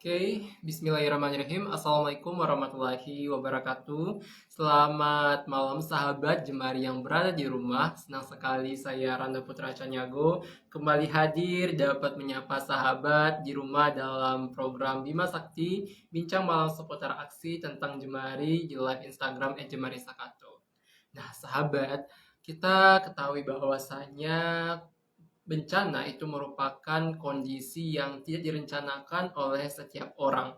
Oke, Bismillahirrahmanirrahim. Assalamualaikum warahmatullahi wabarakatuh. Selamat malam sahabat Jemari yang berada di rumah. Senang sekali saya Randa Putra Canyago kembali hadir dapat menyapa sahabat di rumah dalam program Bima Sakti, bincang malam seputar aksi tentang Jemari di live Instagram @jemarisakato. Nah, sahabat, kita ketahui bahwasanya bencana itu merupakan kondisi yang tidak direncanakan oleh setiap orang.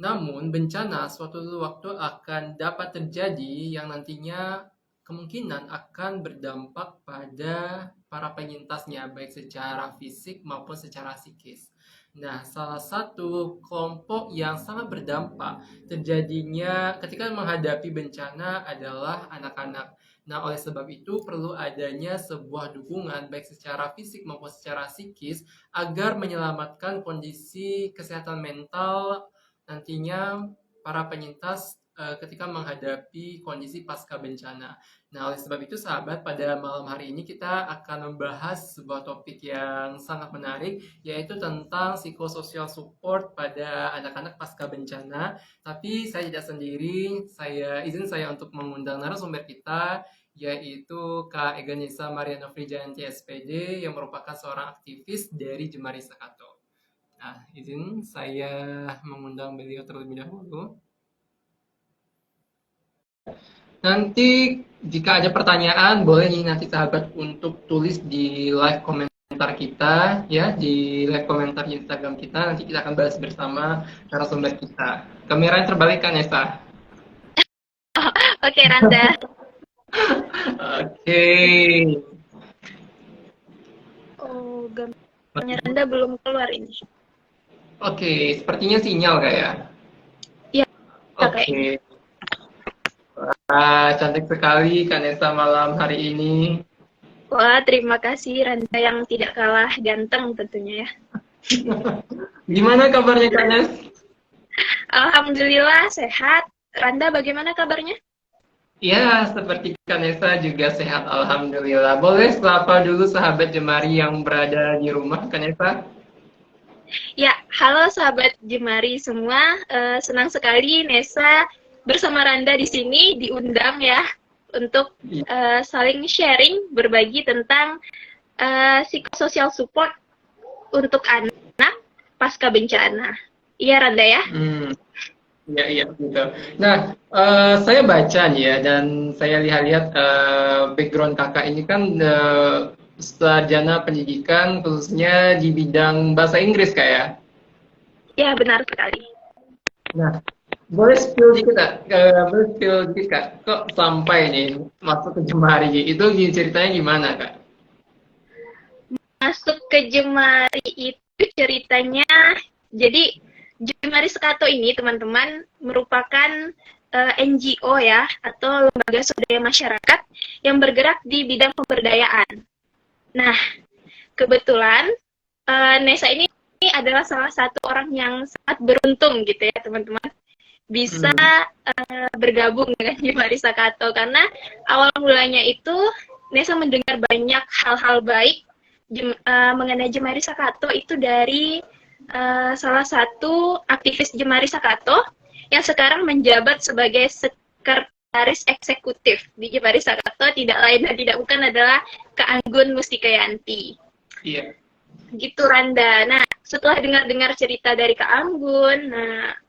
Namun, bencana suatu waktu akan dapat terjadi yang nantinya kemungkinan akan berdampak pada para penyintasnya, baik secara fisik maupun secara psikis. Nah, salah satu kelompok yang sangat berdampak terjadinya ketika menghadapi bencana adalah anak-anak. Nah, oleh sebab itu perlu adanya sebuah dukungan baik secara fisik maupun secara psikis agar menyelamatkan kondisi kesehatan mental nantinya para penyintas ketika menghadapi kondisi pasca bencana. Nah, oleh sebab itu sahabat, pada malam hari ini kita akan membahas sebuah topik yang sangat menarik, yaitu tentang psikosocial support pada anak-anak pasca bencana. Tapi saya tidak sendiri, saya untuk mengundang narasumber kita, yaitu Kak Eganisa Mariana Frijanti SPD yang merupakan seorang aktivis dari Jemari Sakato. Nah, izin saya mengundang beliau terlebih dahulu. Nanti jika ada pertanyaan, boleh nih nanti sahabat untuk tulis di live komentar kita, ya, di live komentar Instagram kita. Nanti kita akan bahas bersama narasumber kita. Kamera yang terbalik kan, Nesa? Oke, Randa. Oke. Oh, gambarnya Randa belum keluar ini. Oke, sepertinya sinyal kayak. Iya, Oke. kayaknya. Cantik sekali Kanesa malam hari ini. Wah, terima kasih Randa yang tidak kalah ganteng tentunya ya. Gimana kabarnya Kanes? Alhamdulillah sehat. Randa bagaimana kabarnya? Ya, seperti Kanesa juga sehat alhamdulillah. Boleh sapa dulu sahabat Jemari yang berada di rumah, Kanesa? Ya, halo sahabat Jemari semua. Senang sekali Nesa bersama Randa di sini diundang ya untuk saling sharing, berbagi tentang psikosocial support untuk anak pasca bencana. Iya Randa ya? Iya, gitu. Nah, saya baca nih ya, dan saya lihat-lihat background kakak ini kan sarjana pendidikan khususnya di bidang bahasa Inggris kak ya? Ya, benar sekali. Nah, boleh spill dikit kak? Boleh spill dikit kak? Kok sampai nih masuk ke Jemari? Itu ceritanya gimana kak? Masuk ke Jemari itu ceritanya, jadi Jemari Sakato ini teman-teman merupakan NGO ya, atau lembaga swadaya masyarakat yang bergerak di bidang pemberdayaan. Nah, kebetulan Nesa ini adalah salah satu orang yang sangat beruntung gitu ya teman-teman, bisa bergabung dengan Jemari Sakato, karena awal mulanya itu Nesa mendengar banyak hal-hal baik mengenai Jemari Sakato itu dari salah satu aktivis Jemari Sakato yang sekarang menjabat sebagai sekretaris eksekutif di Jemari Sakato, tidak lain dan tidak bukan adalah Kak Anggun Mustikayanti. Iya. Gitu Randa. Nah, setelah dengar-dengar cerita dari Kak Anggun,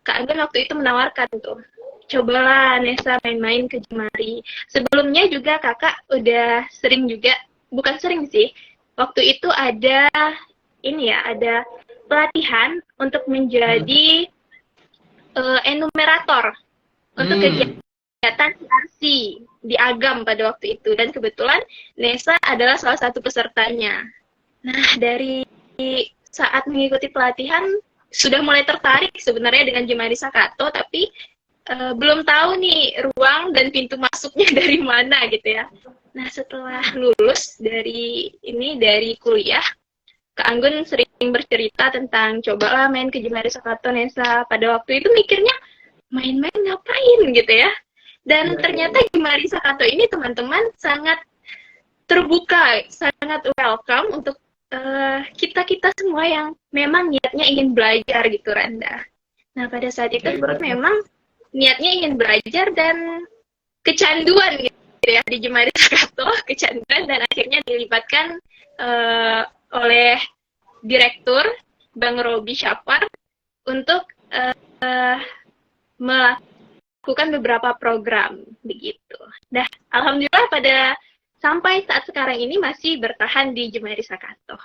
Kak Anggun waktu itu menawarkan tuh, cobalah Nesa main-main ke Jemari. Sebelumnya juga kakak udah sering juga, bukan sering sih, waktu itu ada ini ya, ada pelatihan untuk menjadi enumerator untuk kegiatan CRC di Agam pada waktu itu, dan kebetulan Nesa adalah salah satu pesertanya. Nah, dari saat mengikuti pelatihan sudah mulai tertarik sebenarnya dengan Jemari Sakato, tapi belum tahu nih ruang dan pintu masuknya dari mana gitu ya. Nah, setelah lulus dari kuliah, Kak Anggun sering bercerita tentang cobalah main ke Jemari Sakato Nesa. Pada waktu itu mikirnya main-main ngapain gitu ya. Dan ternyata Jemari Sakato ini teman-teman sangat terbuka, sangat welcome untuk kita-kita semua yang memang niatnya ingin belajar gitu Randa. Nah, pada saat itu Oke, berarti memang niatnya ingin belajar dan kecanduan gitu ya di Jemari Sakato, kecanduan dan akhirnya dilibatkan oleh direktur Bang Robi Syafar untuk melakukan beberapa program begitu. Nah, alhamdulillah pada sampai saat sekarang ini masih bertahan di Jemari Sakato.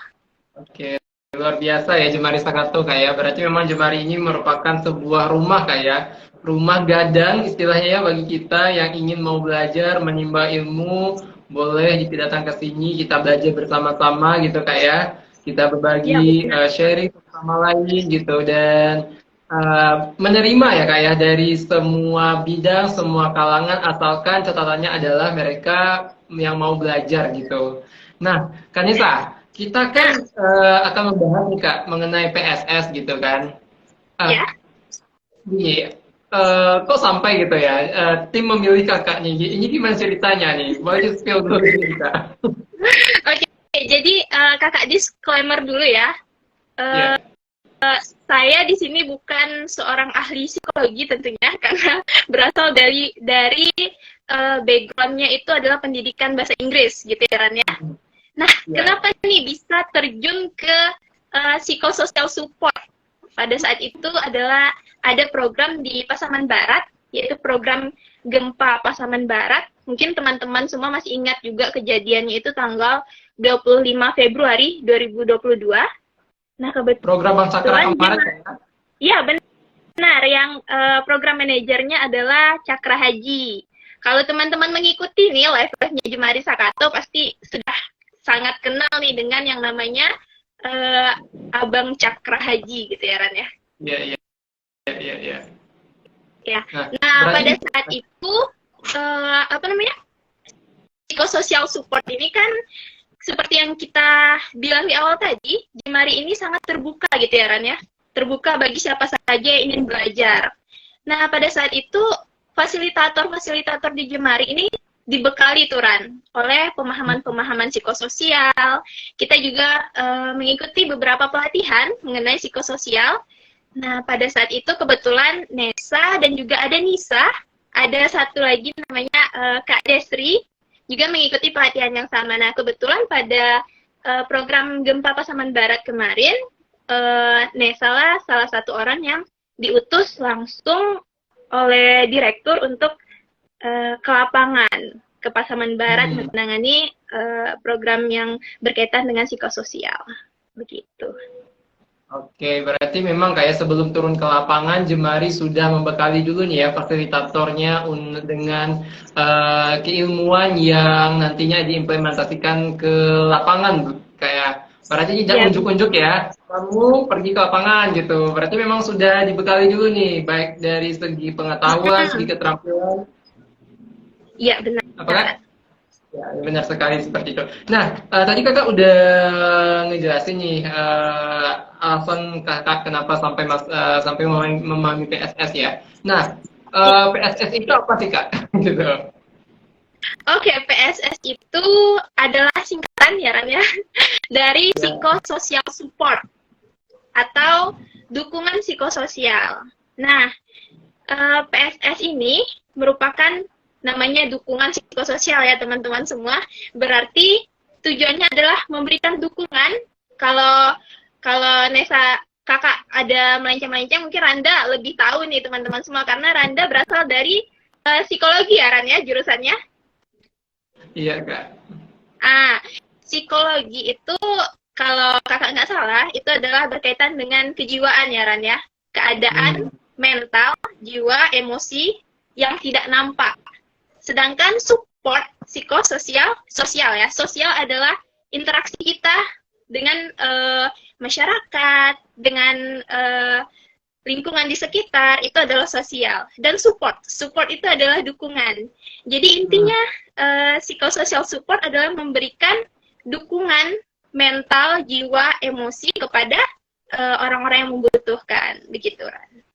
oke, luar biasa ya Jemari Sakato kayak. Berarti memang Jemari ini merupakan sebuah rumah kayak rumah gadang istilahnya ya bagi kita yang ingin mau belajar, menimba ilmu, boleh datang ke sini, kita belajar bersama-sama gitu kayak. Kita Ya, berbagi benar. sharing sama lain gitu dan menerima ya kayak dari semua bidang, semua kalangan asalkan catatannya adalah mereka yang mau belajar gitu. Nah, Kanisa, kita Nah, kan akan membahas nih Kak mengenai PSS gitu kan. ya. Ah, iya. Kok sampai gitu ya? Tim memilih kakak nih. Ini gimana ceritanya nih? Boleh spill dulu nih Kak. Oke, jadi kakak disclaimer dulu ya. Iya. Saya di sini bukan seorang ahli psikologi tentunya karena berasal dari backgroundnya itu adalah pendidikan bahasa Inggris gitu ya Ran ya. Nah, Iya. kenapa nih bisa terjun ke psychosocial support? Pada saat itu adalah ada program di Pasaman Barat, yaitu program Gempa Pasaman Barat. Mungkin teman-teman semua masih ingat juga kejadiannya itu tanggal 25 Februari 2022. Nah, Program Bang Cakra kebetulan kemarin kan? iya benar yang program manajernya adalah Cakra Haji. Kalau teman-teman mengikuti nih live-nya Jemari Sakato pasti sudah sangat kenal nih dengan yang namanya Abang Cakra Haji gitu ya Ran ya. Iya, iya, iya, iya, iya. Ya. Nah, Nah, berarti pada saat itu apa namanya? Psikosocial support ini kan seperti yang kita bilang di awal tadi, Jemari ini sangat terbuka gitu ya Ran ya. Terbuka bagi siapa saja yang ingin belajar. Nah, pada saat itu fasilitator-fasilitator di Jemari ini dibekali Turan oleh pemahaman-pemahaman psikososial. Kita juga mengikuti beberapa pelatihan mengenai psikososial. Nah, pada saat itu kebetulan Nesa dan juga ada Nisa, ada satu lagi namanya Kak Desri, juga mengikuti pelatihan yang sama. Nah, kebetulan pada program Gempa Pasaman Barat kemarin, Nesa lah salah satu orang yang diutus langsung oleh direktur untuk ke lapangan ke Pasaman Barat menangani program yang berkaitan dengan psikososial. Begitu. Oke, berarti memang kayak sebelum turun ke lapangan, Jemari sudah membekali dulu nih ya fasilitatornya dengan keilmuan yang nantinya diimplementasikan ke lapangan. Kayak berarti tidak Ya, unjuk-unjuk ya, kamu pergi ke lapangan gitu. Berarti memang sudah dibekali dulu nih, baik dari segi pengetahuan, segi keterampilan. ya benar. Apakah ya, benar sekali seperti itu. Nah, tadi kakak udah ngejelasin nih alasan kakak kenapa sampai memahami PSS ya. Nah, PSS itu apa sih kak? Gitu. Oke, PSS itu adalah singkatan ya Ran ya dari Ya. Psychosocial Support atau dukungan psikososial. Nah, PSS ini merupakan namanya dukungan psikososial ya teman-teman semua. Berarti tujuannya adalah memberikan dukungan. Kalau kalau Nesa kakak ada melenceng-melenceng, mungkin Randa lebih tahu nih teman-teman semua karena Randa berasal dari psikologi ya Ran ya jurusannya. Iya kak. Ah, psikologi itu kalau kakak nggak salah itu adalah berkaitan dengan kejiwaan ya Ran ya. Keadaan Hmm. mental, jiwa, emosi yang tidak nampak. Sedangkan support psikososial, sosial ya. Sosial adalah interaksi kita dengan masyarakat, dengan lingkungan di sekitar, itu adalah sosial. Dan support itu adalah dukungan. Jadi intinya psikosocial support adalah memberikan dukungan mental, jiwa, emosi kepada orang-orang yang membutuhkan, begitu Ran.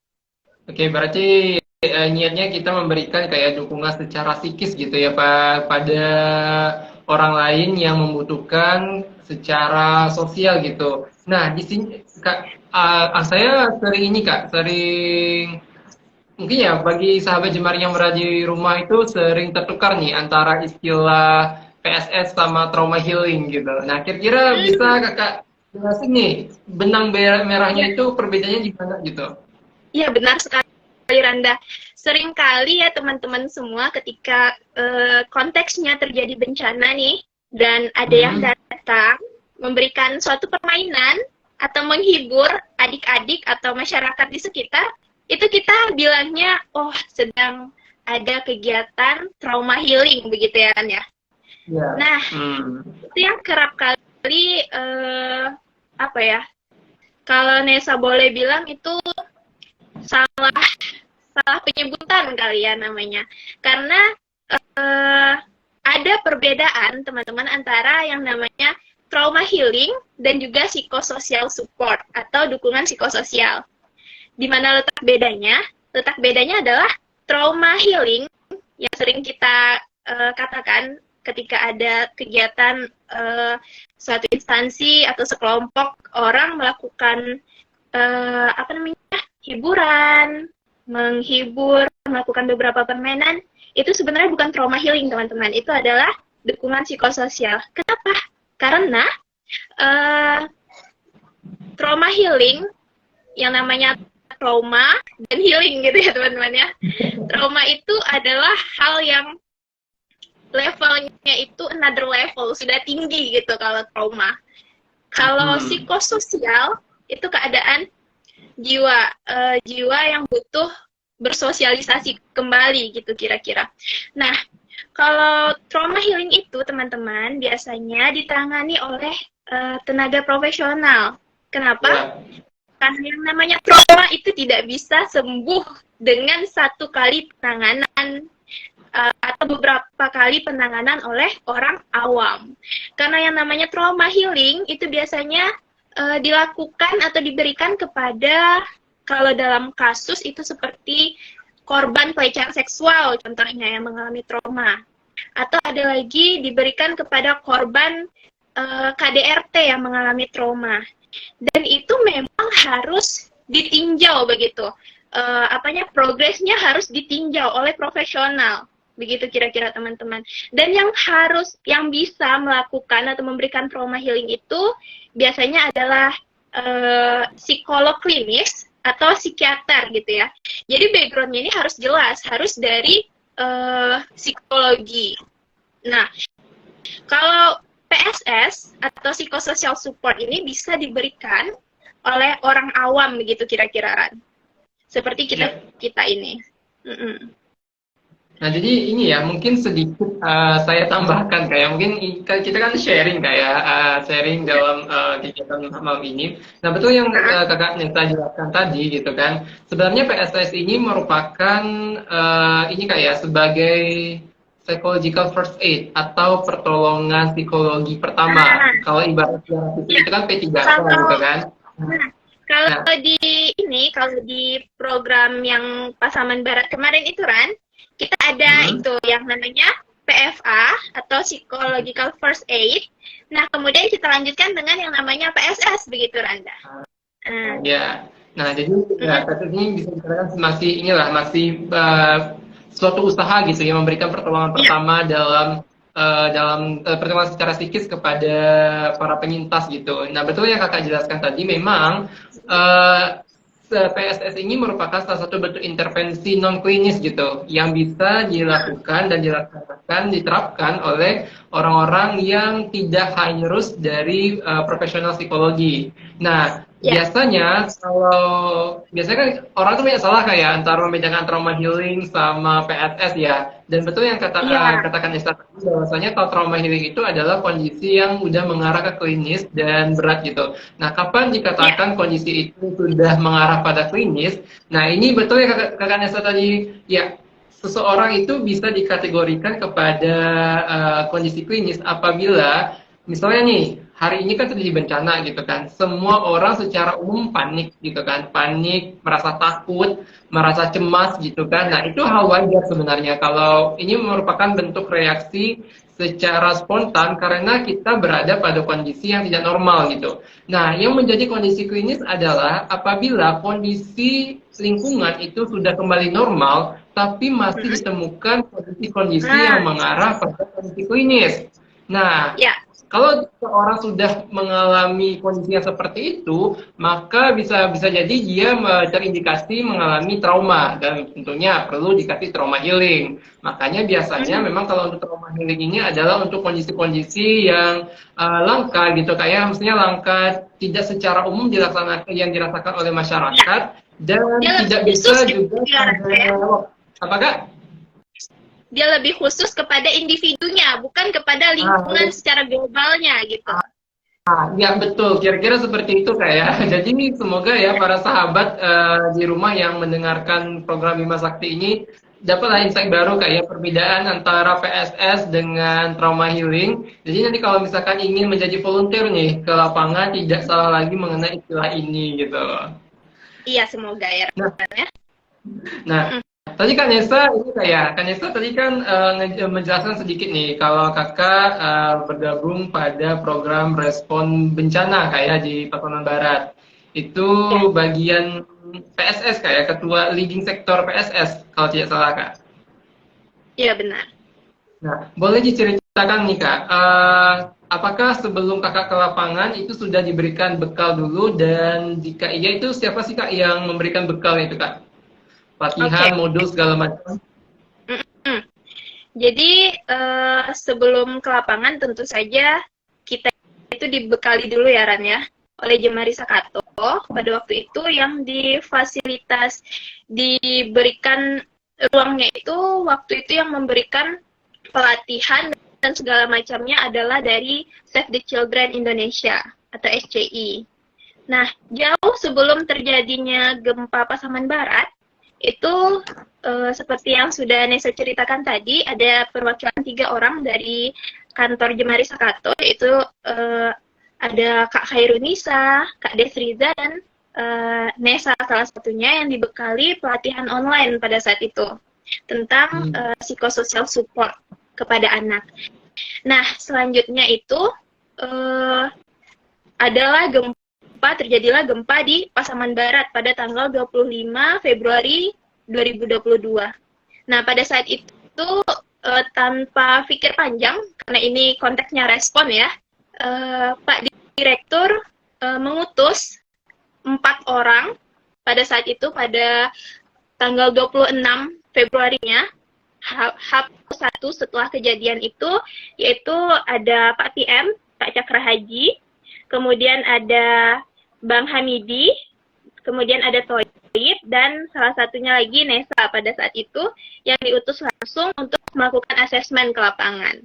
Oke, berarti niatnya kita memberikan kayak dukungan secara psikis gitu ya Pak pada orang lain yang membutuhkan secara sosial gitu. Nah, di sini Kak, Saya sering ini Kak, sering mungkin ya bagi sahabat Jemari yang berada di rumah itu sering tertukar nih antara istilah PSS sama trauma healing gitu. Nah, kira-kira bisa Hmm, Kakak jelasin nih benang ya, merahnya itu perbedaannya di mana gitu? ya benar sekali Randa. Seringkali ya teman-teman semua ketika konteksnya terjadi bencana nih dan ada yang Hmm. datang memberikan suatu permainan atau menghibur adik-adik atau masyarakat di sekitar, itu kita bilangnya, oh sedang ada kegiatan trauma healing begitu ya kan ya. Ya. Nah, Hmm. itu yang kerap kali apa ya? Kalau Nesa boleh bilang itu salah salah penyebutan kali ya namanya. Karena eh, ada perbedaan teman-teman antara yang namanya trauma healing dan juga psikosocial support atau dukungan psikososial. Di mana letak bedanya? Letak bedanya adalah trauma healing yang sering kita katakan ketika ada kegiatan suatu instansi atau sekelompok orang melakukan apa namanya hiburan, menghibur, melakukan beberapa permainan, itu sebenarnya bukan trauma healing teman-teman, itu adalah dukungan psikososial. Kenapa? Karena uh, trauma healing yang namanya trauma dan healing gitu ya teman-teman ya. Trauma itu adalah hal yang levelnya itu another level, sudah tinggi gitu kalau trauma. Kalau Hmm. psikososial itu keadaan jiwa yang butuh bersosialisasi kembali gitu kira-kira. Nah, kalau trauma healing itu teman-teman biasanya ditangani oleh tenaga profesional. Kenapa? Ya. Karena yang namanya trauma itu tidak bisa sembuh dengan satu kali penanganan atau beberapa kali penanganan oleh orang awam. Karena yang namanya trauma healing itu biasanya dilakukan atau diberikan kepada kalau dalam kasus itu seperti korban pelecehan seksual contohnya yang mengalami trauma. Atau ada lagi diberikan kepada korban KDRT yang mengalami trauma. Dan itu memang harus ditinjau begitu. Apanya progresnya harus ditinjau oleh profesional begitu kira-kira teman-teman. Dan yang bisa melakukan atau memberikan trauma healing itu biasanya adalah psikolog klinis atau psikiater gitu ya. Jadi backgroundnya ini harus jelas, harus dari psikologi. Nah, kalau PSS atau psychosocial support ini bisa diberikan oleh orang awam begitu kira-kira Ran. Seperti kita Ya. kita ini. Mm-mm. Nah, jadi ini ya, mungkin sedikit saya tambahkan kayak mungkin kita kan sharing kayak sharing Ya. dalam kegiatan malam ini. Nah, betul yang Nah, Kakak Neta jelaskan tadi gitu kan. Sebenarnya PSS ini merupakan ini kayak sebagai psychological first aid atau pertolongan psikologi pertama. nah, Kalau ibarat ya. itu kan P3K gitu Kalau kan. nah, kalau Nah, kalau di program yang Pasaman Barat kemarin itu Ran, kita ada hmm, itu yang namanya PFA atau Psychological First Aid. Nah, kemudian kita lanjutkan dengan yang namanya PSS begitu Randa. Nah, ya. Nah, jadi ya, mm-mm. PSS ini bisa dikatakan masih inilah masih suatu usaha gitu ya memberikan pertolongan Ya, pertama dalam pertolongan secara psikis kepada para penyintas gitu. Nah, betul yang Kakak jelaskan tadi memang uh, PSS ini merupakan salah satu bentuk intervensi non klinis gitu yang bisa dilakukan dan dilaksanakan diterapkan oleh orang-orang yang tidak harus dari profesional psikologi. Nah, ya, biasanya kan orang tuh banyak salah kayak antara membedakan trauma healing sama PSS ya. Dan betul yang iya, katakan Nesta tadi bahwasanya kalau trauma healing itu adalah kondisi yang udah mengarah ke klinis dan berat gitu. Nah, kapan ya, dikatakan kondisi itu sudah mengarah pada klinis? Nah, ini betul ya kakak Nesta tadi. Ya, seseorang itu bisa dikategorikan kepada kondisi klinis apabila misalnya nih hari ini kan terjadi bencana gitu kan, semua orang secara umum panik gitu kan, panik, merasa takut, merasa cemas gitu kan. Nah, itu hal wajar sebenarnya kalau ini merupakan bentuk reaksi secara spontan karena kita berada pada kondisi yang tidak normal gitu. Nah, yang menjadi kondisi klinis adalah apabila kondisi lingkungan itu sudah kembali normal, tapi masih ditemukan kondisi-kondisi yang mengarah pada kondisi klinis. Nah, Ya, kalau seorang sudah mengalami kondisi yang seperti itu, maka bisa bisa jadi dia terindikasi mengalami trauma dan tentunya perlu dikasih trauma healing. Makanya biasanya memang kalau untuk trauma healing ini adalah untuk kondisi-kondisi yang langka gitu, kayak maksudnya langka tidak secara umum dilaksanakan yang dirasakan oleh masyarakat dan dia tidak lebih bisa khusus juga gitu ya, Ran, ya. apakah? Dia lebih khusus kepada individunya, bukan kepada lingkungan secara globalnya gitu. Ya betul, kira-kira seperti itu Kak ya. Jadi semoga ya para sahabat di rumah yang mendengarkan program Bima Sakti ini dapatlah insight baru Kak ya, perbedaan antara PSS dengan trauma healing. Jadi nanti kalau misalkan ingin menjadi volunteer nih ke lapangan tidak salah lagi mengenai istilah ini gitu. Iya, semoga ya. Nah, tadi Kak Nesa ini kayak Kak Nesa tadi kan menjelaskan sedikit nih kalau Kakak bergabung pada program respon bencana kayak di Pasaman Barat. Itu bagian PSS kayak ketua leading sektor PSS kalau tidak salah Kak. Iya, benar. Nah, boleh diceritakan nih Kak, apakah sebelum Kakak ke lapangan itu sudah diberikan bekal dulu dan jika iya itu siapa sih Kak yang memberikan bekal itu Kak? Pelatihan, modul segala macam. Jadi sebelum ke lapangan tentu saja kita itu dibekali dulu ya Ran ya oleh Jemari Sakato pada waktu itu yang difasilitas diberikan ruangnya itu waktu itu yang memberikan pelatihan dan segala macamnya adalah dari Save the Children Indonesia atau SCI. Nah, jauh sebelum terjadinya gempa Pasaman Barat itu seperti yang sudah Nesa ceritakan tadi, ada perwakilan 3 orang dari kantor Jemari Sakato, yaitu ada Kak Khairunisa, Kak Desriza, dan Nesa salah satunya yang dibekali pelatihan online pada saat itu tentang psikosocial support kepada anak. Nah, selanjutnya itu terjadilah gempa di Pasaman Barat pada tanggal 25 Februari 2022. Nah, pada saat itu tanpa pikir panjang, karena ini konteksnya respon ya, Pak Direktur mengutus 4 orang pada saat itu pada tanggal 26 Februarinya, H1 setelah kejadian itu, yaitu ada Pak PM, Pak Cakra Haji, kemudian ada Bang Hamidi, kemudian ada Toyib, dan salah satunya lagi Nesa pada saat itu yang diutus langsung untuk melakukan asesmen ke lapangan.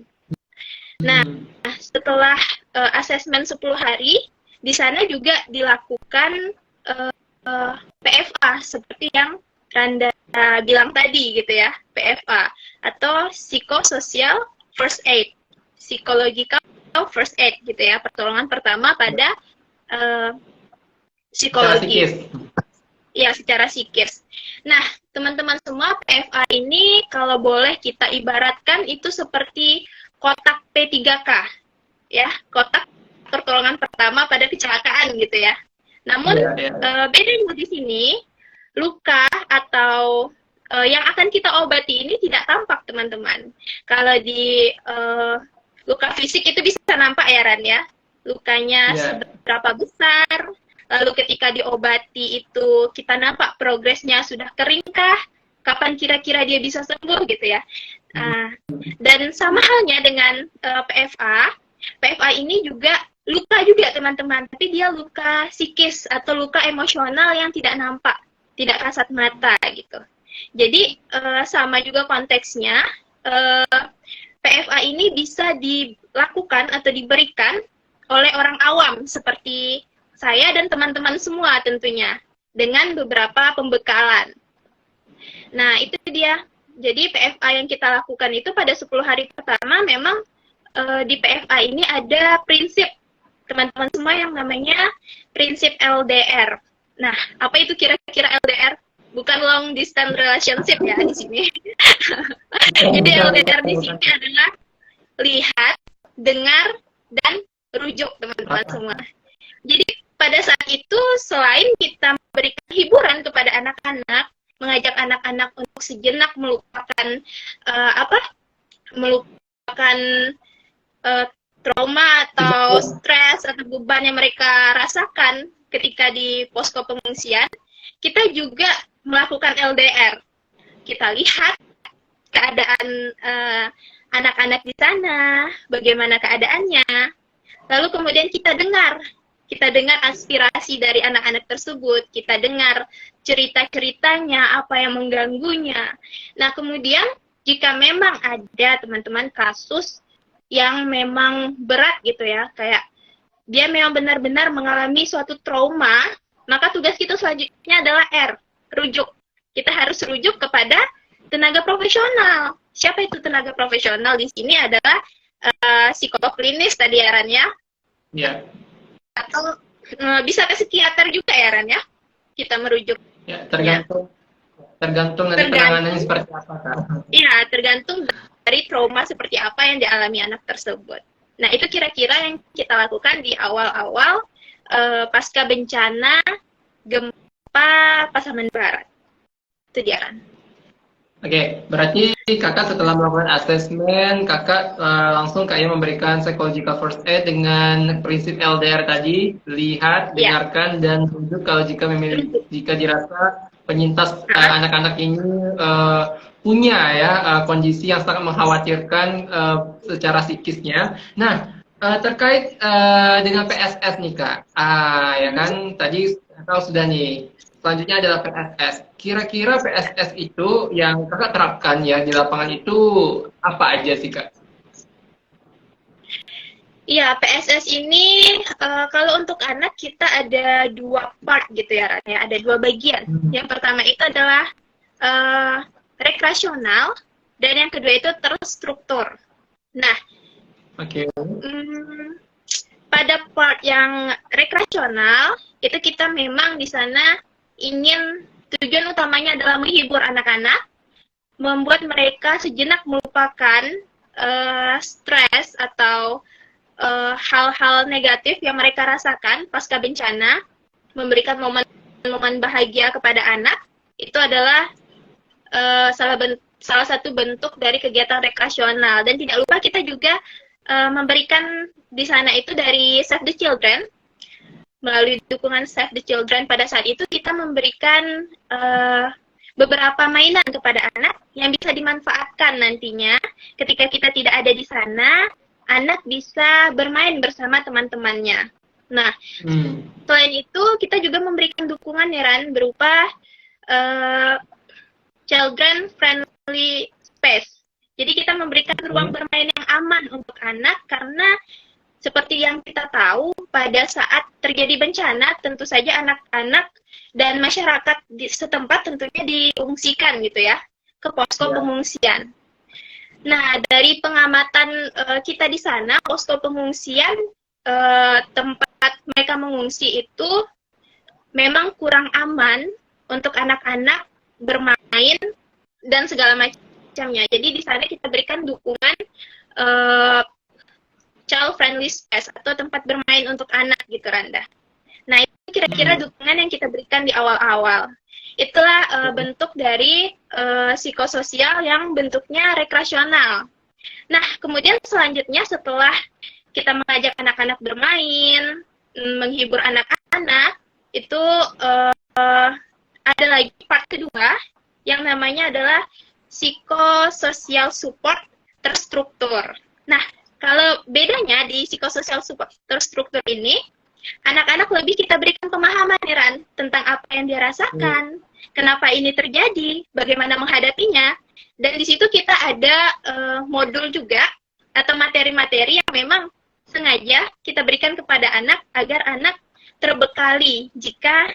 Nah, setelah asesmen 10 hari, di sana juga dilakukan PFA seperti yang Randa bilang tadi gitu ya, PFA atau Psychosocial First Aid, Psychological First Aid gitu ya, pertolongan pertama pada psikologi. Ya, secara psikis. Nah, teman-teman semua, PFA ini kalau boleh kita ibaratkan itu seperti kotak P3K, ya, kotak pertolongan pertama pada kecelakaan gitu ya. Namun bedanya di sini luka atau yang akan kita obati ini tidak tampak teman-teman. Kalau di luka fisik itu bisa nampak ya Ran ya, lukanya seberapa besar. Lalu ketika diobati itu kita nampak progresnya sudah keringkah, kapan kira-kira dia bisa sembuh gitu ya. Dan sama halnya dengan PFA ini juga luka juga teman-teman, tapi dia luka psikis atau luka emosional yang tidak nampak, tidak kasat mata gitu. Jadi sama juga konteksnya, PFA ini bisa dilakukan atau diberikan oleh orang awam seperti saya dan teman-teman semua tentunya, dengan beberapa pembekalan. Nah, itu dia. Jadi PFA yang kita lakukan itu pada 10 hari pertama memang di PFA ini ada prinsip, teman-teman semua, yang namanya prinsip LDR. Nah, apa itu kira-kira LDR? Bukan long distance relationship ya di sini. Jadi LDR di sini adalah lihat, dengar, dan rujuk teman-teman semua. Jadi pada saat itu selain kita memberikan hiburan kepada anak-anak, mengajak anak-anak untuk sejenak melupakan melupakan trauma atau stres atau beban yang mereka rasakan ketika di posko pengungsian, kita juga melakukan LDR. Kita lihat keadaan anak-anak di sana, bagaimana keadaannya, lalu kemudian kita dengar aspirasi dari anak-anak tersebut, kita dengar cerita-ceritanya, apa yang mengganggunya. Nah, kemudian jika memang ada teman-teman kasus yang memang berat gitu ya, kayak dia memang benar-benar mengalami suatu trauma, maka tugas kita selanjutnya adalah R, rujuk. Kita harus rujuk kepada tenaga profesional. Siapa itu tenaga profesional di sini adalah psikolog klinis tadi ya Ran ya? Iya. Atau bisa ke psikiater juga ya Ran ya? Kita merujuk. Ya, tergantung dari penanganannya seperti apa kan? Iya, tergantung dari trauma seperti apa yang dialami anak tersebut. Nah, itu kira-kira yang kita lakukan di awal-awal pasca bencana gempa Pasaman Barat. Itu dia Ran. Oke, berarti kakak setelah melakukan asesmen, kakak langsung kayak memberikan psychological first aid dengan prinsip LDR tadi, lihat, dengarkan, dan rujuk kalau jika dirasa penyintas anak-anak ini punya ya kondisi yang sangat mengkhawatirkan secara psikisnya. Nah, terkait dengan PSS nih kak, ya kan tadi kakak sudah nih. Selanjutnya adalah PSS. Kira-kira PSS itu yang kakak terapkan ya di lapangan itu apa aja sih kak? Iya, PSS ini kalau untuk anak kita ada 2 part gitu ya, Ran, ya. Ada 2 bagian. Yang pertama itu adalah rekreasional dan yang kedua itu terstruktur. Nah, pada part yang rekreasional itu kita memang di sana ingin tujuan utamanya adalah menghibur anak-anak, membuat mereka sejenak melupakan stres atau hal-hal negatif yang mereka rasakan pasca bencana, memberikan momen-momen bahagia kepada anak. Itu adalah salah satu bentuk dari kegiatan rekreasional. Dan tidak lupa kita juga memberikan di sana itu dari Save the Children. Melalui dukungan Save the Children pada saat itu kita memberikan beberapa mainan kepada anak yang bisa dimanfaatkan nantinya ketika kita tidak ada di sana, anak bisa bermain bersama teman-temannya. Nah, selain itu kita juga memberikan dukungan ya Ran, berupa children friendly space. Jadi kita memberikan ruang bermain yang aman untuk anak karena seperti yang kita tahu, pada saat terjadi bencana, tentu saja anak-anak dan masyarakat di setempat tentunya diungsikan gitu ya, ke posko pengungsian. Nah, dari pengamatan kita di sana, posko pengungsian, tempat mereka mengungsi itu memang kurang aman untuk anak-anak bermain dan segala macamnya. Jadi di sana kita berikan dukungan child friendly space atau tempat bermain untuk anak gitu Randa. Nah itu kira-kira dukungan yang kita berikan di awal-awal. Itulah bentuk dari psikososial yang bentuknya rekreasional. Nah kemudian selanjutnya setelah kita mengajak anak-anak bermain, menghibur anak-anak, itu ada lagi part kedua yang namanya adalah psikososial support terstruktur. Nah kalau bedanya di psikososial support terstruktur ini, anak-anak lebih kita berikan pemahaman Ran, tentang apa yang dia rasakan, kenapa ini terjadi, bagaimana menghadapinya, dan di situ kita ada modul juga atau materi-materi yang memang sengaja kita berikan kepada anak agar anak terbekali jika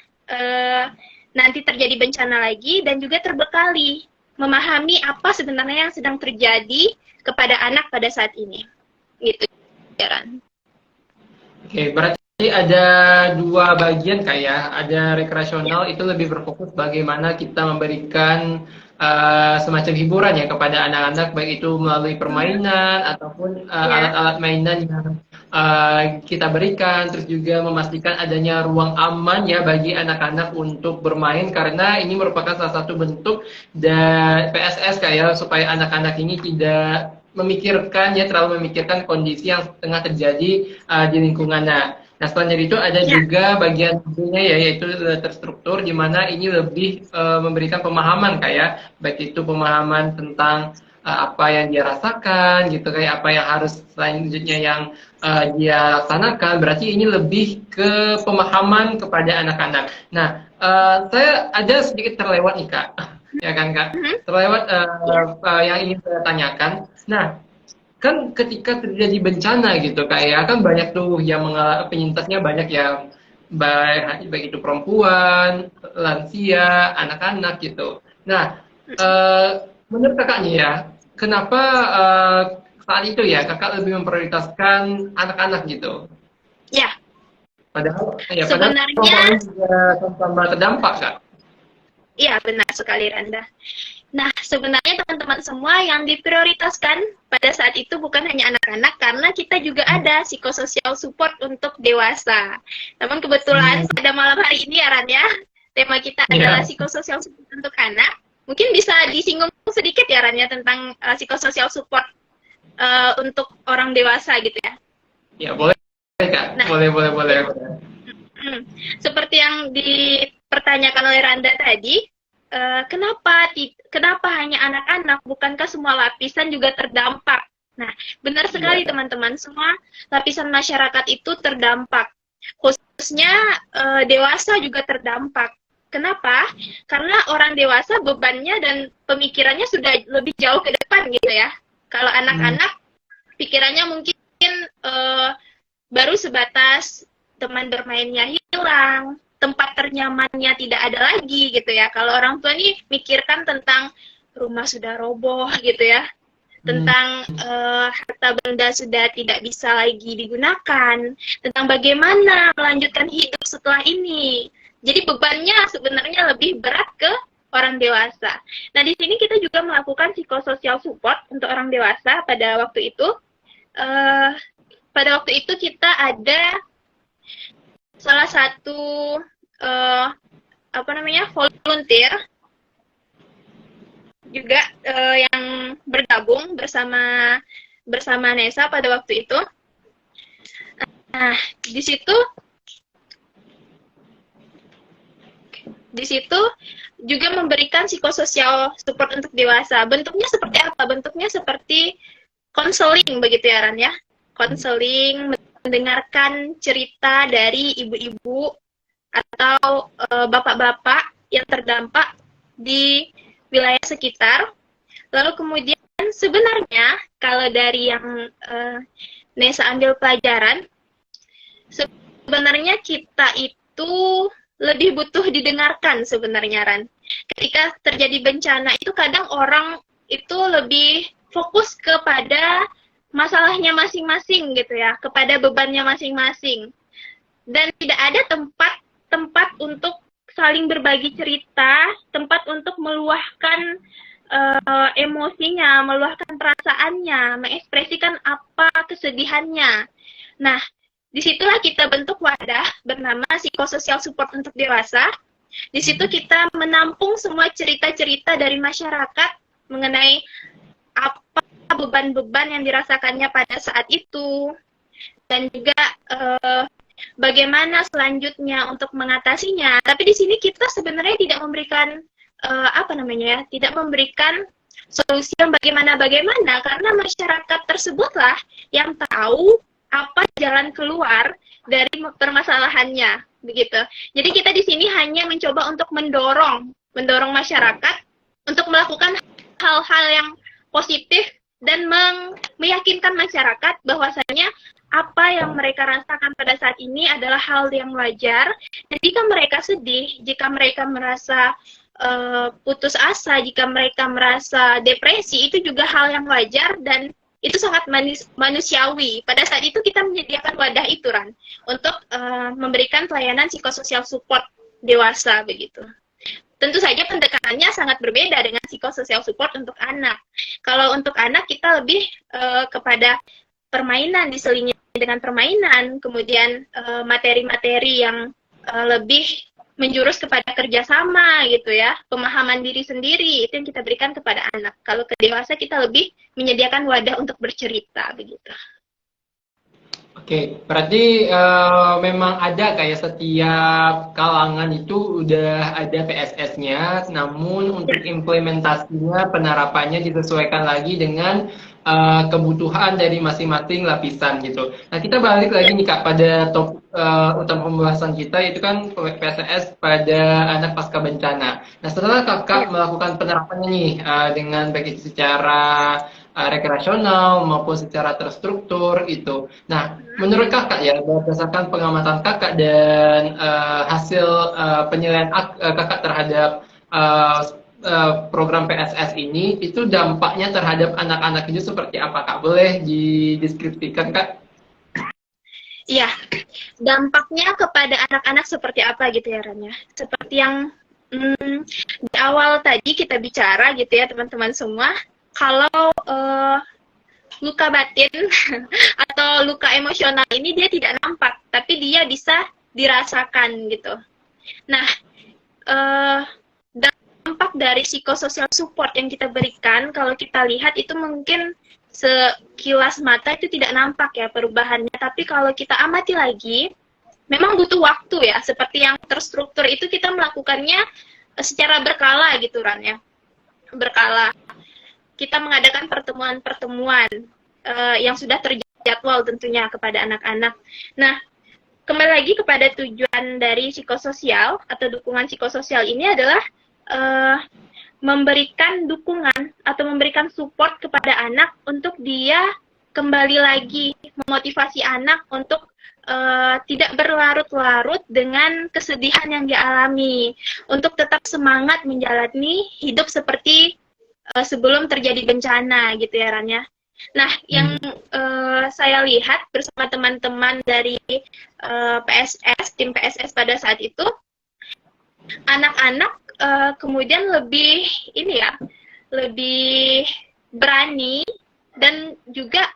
nanti terjadi bencana lagi dan juga terbekali memahami apa sebenarnya yang sedang terjadi kepada anak pada saat ini. Gitu, Ran. Oke, berarti ada dua bagian kayak ada rekreasional itu lebih berfokus bagaimana kita memberikan semacam hiburan ya kepada anak-anak baik itu melalui permainan ataupun Ya, alat-alat mainan yang kita berikan terus juga memastikan adanya ruang aman ya bagi anak-anak untuk bermain karena ini merupakan salah satu bentuk dari PSS kayak supaya anak-anak ini tidak memikirkan ya terlalu memikirkan kondisi yang tengah terjadi di lingkungannya. Nah, selanjutnya itu ada ya, juga bagian tubuhnya ya, yaitu terstruktur, di mana ini lebih memberikan pemahaman kayak, baik itu pemahaman tentang apa yang dia rasakan, gitu kayak apa yang harus selanjutnya yang dia laksanakan. Berarti ini lebih ke pemahaman kepada anak-anak. Nah, saya ada sedikit terlewat nih kak, ya kan kak, mhm, terlewat ya, yang ingin saya tanyakan. Nah, kan ketika terjadi bencana gitu kayak kan banyak tuh yang mengalami penyintasnya banyak yang baik itu perempuan, lansia, anak-anak gitu. Nah, menurut kakaknya ya, kenapa saat itu ya kakak lebih memprioritaskan anak-anak gitu? ya. Padahal Sebenarnya, perempuan juga sama-sama terdampak kak. iya benar sekali Randa. Nah, sebenarnya teman-teman semua yang diprioritaskan pada saat itu bukan hanya anak-anak, karena kita juga ada psikosocial support untuk dewasa. Namun kebetulan Hmm, pada malam hari ini ya Ran ya, tema kita adalah ya, psikosocial support untuk anak. Mungkin bisa disinggung sedikit ya Ran ya tentang psikosocial support untuk orang dewasa gitu ya. ya boleh kak, Nah, boleh boleh boleh. Hmm. Seperti yang dipertanyakan oleh Randa tadi, kenapa hanya anak-anak? Bukankah semua lapisan juga terdampak? Nah, benar sekali Iya. teman-teman, semua lapisan masyarakat itu terdampak. Khususnya dewasa juga terdampak. Kenapa? Karena orang dewasa bebannya dan pemikirannya sudah lebih jauh ke depan gitu ya. Kalau Hmm. anak-anak pikirannya mungkin uh, baru sebatas teman bermainnya hilang, tempat ternyamannya tidak ada lagi gitu ya. Kalau orang tua nih mikirkan tentang rumah sudah roboh gitu ya, Hmm. tentang harta benda sudah tidak bisa lagi digunakan, tentang bagaimana melanjutkan hidup setelah ini. Jadi bebannya sebenarnya lebih berat ke orang dewasa. Nah, di sini kita juga melakukan psikosocial support untuk orang dewasa pada waktu itu. Uh, pada waktu itu kita ada salah satu uh, apa namanya volunteer juga yang bergabung bersama Nesa pada waktu itu. Nah, di situ di situ juga memberikan psikososial support untuk dewasa. Bentuknya seperti apa? Bentuknya seperti konseling begitu ya Ran ya. Konseling, mendengarkan cerita dari ibu-ibu atau bapak-bapak yang terdampak di wilayah sekitar. Lalu kemudian sebenarnya kalau dari yang Nesa ambil pelajaran, sebenarnya kita itu lebih butuh didengarkan sebenarnya Ran. Ketika terjadi bencana itu kadang orang itu lebih fokus kepada masalahnya masing-masing gitu ya, kepada bebannya masing-masing. Dan tidak ada tempat untuk saling berbagi cerita, tempat untuk meluahkan emosinya, meluahkan perasaannya, mengekspresikan apa kesedihannya. Nah, disitulah kita bentuk wadah bernama psikosocial support untuk dewasa. Di situ kita menampung semua cerita-cerita dari masyarakat mengenai apa beban-beban yang dirasakannya pada saat itu, dan juga bagaimana selanjutnya untuk mengatasinya. Tapi di sini kita sebenarnya tidak memberikan apa namanya ya, tidak memberikan solusi yang bagaimana karena masyarakat tersebutlah yang tahu apa jalan keluar dari permasalahannya begitu. Jadi kita di sini hanya mencoba untuk mendorong masyarakat untuk melakukan hal-hal yang positif dan meyakinkan masyarakat bahwasanya apa yang mereka rasakan pada saat ini adalah hal yang wajar. Dan jika mereka sedih, jika mereka merasa putus asa, jika mereka merasa depresi, itu juga hal yang wajar dan itu sangat manusiawi. Pada saat itu kita menyediakan wadah itu, Ran, untuk memberikan pelayanan psikososial support dewasa begitu. Tentu saja pendekatannya sangat berbeda dengan psikososial support untuk anak. Kalau untuk anak kita lebih kepada permainan, diselingi dengan permainan, kemudian materi-materi yang lebih menjurus kepada kerjasama gitu ya, pemahaman diri sendiri, itu yang kita berikan kepada anak. Kalau ke dewasa kita lebih menyediakan wadah untuk bercerita begitu. Oke, berarti memang ada kayak setiap kalangan itu udah ada PSS-nya, namun untuk implementasinya, penerapannya disesuaikan lagi dengan kebutuhan dari masing-masing lapisan gitu. Nah, kita balik lagi nih Kak pada topik utama pembahasan kita, itu kan PSS pada anak pasca bencana. Nah, setelah Kakak melakukan penerapannya nih dengan baik itu secara rekreasional maupun secara terstruktur itu. Nah, menurut Kakak ya, berdasarkan pengamatan Kakak dan hasil penilaian Kakak terhadap program PSS ini, itu dampaknya terhadap anak-anak itu seperti apa Kak? Boleh dideskripsikan Kak? Iya, dampaknya kepada anak-anak seperti apa gitu ya Rania? Seperti yang di awal tadi kita bicara gitu ya teman-teman semua, kalau luka batin atau luka emosional ini dia tidak nampak, tapi dia bisa dirasakan gitu. Nah, dampak dari psikososial support yang kita berikan, kalau kita lihat itu mungkin sekilas mata itu tidak nampak ya perubahannya, tapi kalau kita amati lagi, memang butuh waktu ya, seperti yang terstruktur itu kita melakukannya secara berkala gitu Ran ya, berkala. Kita mengadakan pertemuan-pertemuan yang sudah terjadwal tentunya kepada anak-anak. Nah, kembali lagi kepada tujuan dari psikososial atau dukungan psikososial ini adalah memberikan dukungan atau memberikan support kepada anak untuk dia kembali lagi memotivasi anak untuk tidak berlarut-larut dengan kesedihan yang dialami, untuk tetap semangat menjalani hidup seperti sebelum terjadi bencana gitu ya Rania. Nah, yang saya lihat bersama teman-teman dari PSS, tim PSS pada saat itu, anak-anak kemudian lebih ini ya, lebih berani dan juga